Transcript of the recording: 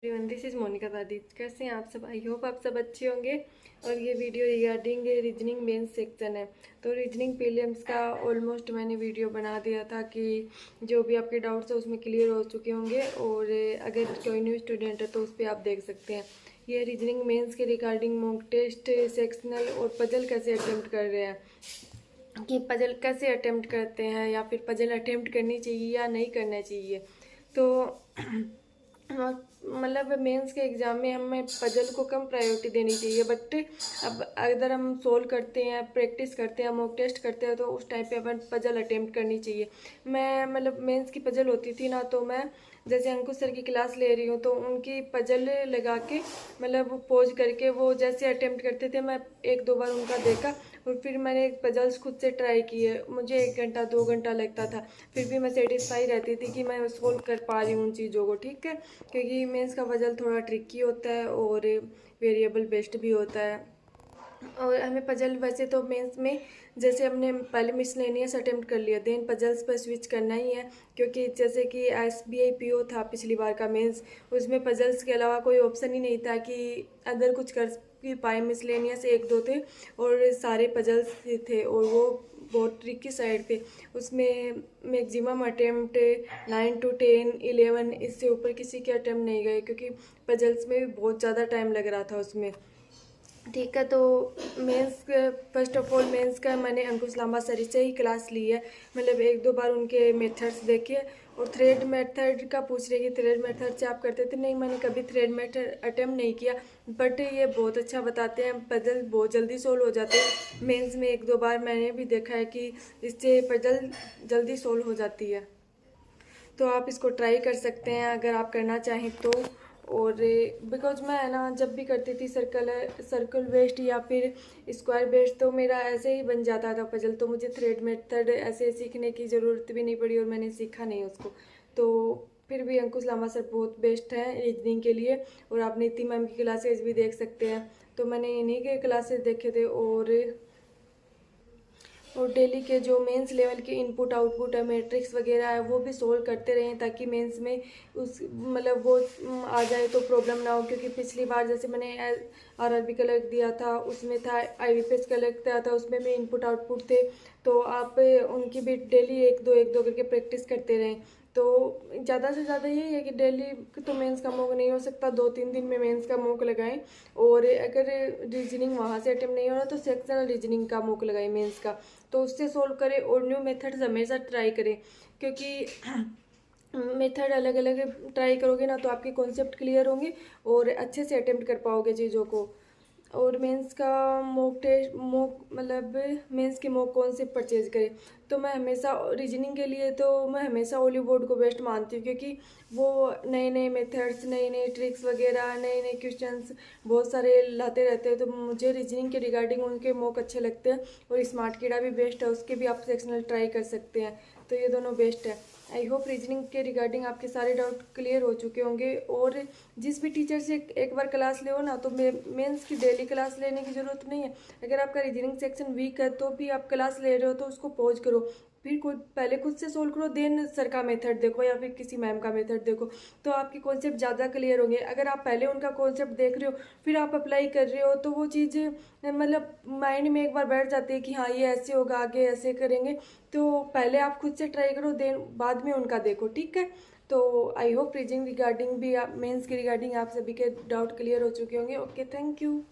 Everyone, this is Monika दादी। कैसे हैं आप सब? आई होप आप सब अच्छे होंगे। और ये video regarding reasoning main section है। तो रीजनिंग प्रीलिम्स का ऑलमोस्ट मैंने वीडियो बना दिया था कि जो भी आपके डाउट्स है उसमें क्लियर हो चुके होंगे। और अगर कोई न्यू स्टूडेंट है तो उस पर आप देख सकते हैं। ये रीजनिंग मेंस के रिगार्डिंग मॉक टेस्ट, सेक्शनल और पजल कैसे अटेम्प्ट कर रहे हैं, कि पजल कैसे अटेम्प्ट करते हैं या फिर पजल अटेम्प्ट करनी चाहिए या नहीं करना चाहिए। तो मतलब मेंस के एग्ज़ाम में हमें पजल को कम प्रायोरिटी देनी चाहिए। बट अब अगर हम सोल्व करते हैं, प्रैक्टिस करते हैं, मॉक टेस्ट करते हैं तो उस टाइम पे अपन पजल अटेम्प्ट करनी चाहिए। मैं मतलब मेंस की पजल होती थी ना, तो मैं जैसे अंकुश सर की क्लास ले रही हूँ तो उनकी पजल लगा के मतलब पोज करके वो जैसे अटेम्प्ट करते थे, मैं एक दो बार उनका देखा और फिर मैंने पजल्स खुद से ट्राई किए। मुझे 1 घंटा 2 घंटा लगता था, फिर भी मैं सेटिस्फाई रहती थी कि मैं सोल्व कर पा रही हूँ उन चीज़ों को। ठीक है, क्योंकि मेंस का पजल थोड़ा ट्रिकी होता है और वेरिएबल बेस्ड भी होता है। और हमें पजल वैसे तो मेंस में जैसे हमने पहले मिसलेनियस अटेम्प्ट कर लिया, देन पजल्स पर स्विच करना ही है। क्योंकि जैसे कि SBI PO था पिछली बार का मेंस, उसमें पजल्स के अलावा कोई ऑप्शन ही नहीं था कि अगर कुछ कर भी पाए। मिसलेनियस एक दो थे और सारे पजल्स थे और वो बहुत ट्रिकी साइड पे। उसमें मैक्सिमम अटेम्प्ट 9 to 10 11, इससे ऊपर किसी के अटेम्प्ट नहीं गए क्योंकि पजल्स में भी बहुत ज़्यादा टाइम लग रहा था उसमें। ठीक है, तो men's first of all men's का मैंने अंकुश लांबा सर से ही क्लास ली है। मतलब एक दो बार उनके मेथड्स देखे। और थ्रेड मेथड का पूछ रहे कि थ्रेड मेथड से आप करते थे? नहीं, मैंने कभी थ्रेड मेथड अटेम्प्ट नहीं किया। बट ये बहुत अच्छा बताते हैं, पजल बहुत जल्दी सोल्व हो जाते हैं। मेंस में एक दो बार मैंने भी देखा है कि इससे पजल जल्दी सोल्व हो जाती है। तो आप इसको ट्राई कर सकते हैं अगर आप करना चाहें तो। और बिकॉज मैं है ना, जब भी करती थी सर्कल बेस्ड या फिर स्क्वायर बेस्ड, तो मेरा ऐसे ही बन जाता था पजल। तो मुझे थ्रेड मेथड ऐसे सीखने की ज़रूरत भी नहीं पड़ी और मैंने सीखा नहीं उसको। तो फिर भी अंकुश लामा सर बहुत बेस्ट है रीजनिंग के लिए। और आप नीति मैम की क्लासेज भी देख सकते हैं। तो मैंने इन्हीं के क्लासेस देखे थे। और डेली के जो मेंस लेवल के इनपुट आउटपुट है, मैट्रिक्स वगैरह है, वो भी सोल्व करते रहें ताकि मेंस में उस मतलब वो आ जाए तो प्रॉब्लम ना हो। क्योंकि पिछली बार जैसे मैंने RRB का लग दिया था, उसमें था IBPS का लग दिया था, उसमें भी इनपुट आउटपुट थे। तो आप उनकी भी डेली एक दो करके प्रैक्टिस करते रहें। तो ज़्यादा से ज़्यादा यही है कि डेली तो मेंस का मॉक नहीं हो सकता, 2-3 दिन में मेंस का मॉक लगाएं। और अगर रीजनिंग वहाँ से अटेम्प्ट नहीं हो रहा तो सेक्शनल रीजनिंग का मॉक लगाएं मेंस का, तो उससे सोल्व करें। और न्यू मेथड्स हमेशा ट्राई करें, क्योंकि मेथड अलग अलग ट्राई करोगे ना तो आपके कॉन्सेप्ट क्लियर होंगे और अच्छे से अटेम्प्ट कर पाओगे चीज़ों को। और मेंस का मॉक टेस्ट मॉक मतलब मेंस के मॉक कौन से परचेज करें? तो मैं हमेशा रीजनिंग के लिए तो मैं हमेशा ओली बोर्ड को बेस्ट मानती हूँ, क्योंकि वो नए नए मेथड्स, नई नई ट्रिक्स वगैरह, नए नए क्वेश्चंस बहुत सारे लाते रहते हैं। तो मुझे रीजनिंग के रिगार्डिंग उनके मॉक अच्छे लगते हैं। और स्मार्ट कीड़ा भी बेस्ट है, उसके भी आप सेक्शनल ट्राई कर सकते हैं। तो ये दोनों बेस्ट है। आई होप रीजनिंग के रिगार्डिंग आपके सारे डाउट क्लियर हो चुके होंगे। और जिस भी टीचर से एक बार क्लास ले हो ना, तो मेंस की डेली क्लास लेने की ज़रूरत नहीं है। अगर आपका रीजनिंग सेक्शन वीक है तो भी आप क्लास ले रहे हो तो उसको पॉज करो, फिर पहले खुद से सोल्व करो, देन सर का मेथड देखो या फिर किसी मैम का मेथड देखो। तो आपके कॉन्सेप्ट ज़्यादा क्लियर होंगे। अगर आप पहले उनका कॉन्सेप्ट देख रहे हो फिर आप अप्लाई कर रहे हो तो वो चीज़ मतलब माइंड में एक बार बैठ जाती है कि हाँ ये ऐसे होगा, आगे ऐसे करेंगे। तो पहले आप खुद से ट्राई करो, देन बाद में उनका देखो। ठीक है, तो आई होप रीजनिंग रिगार्डिंग भी, आप मेंस के रिगार्डिंग आप सभी के डाउट क्लियर हो चुके होंगे। Okay, thank you.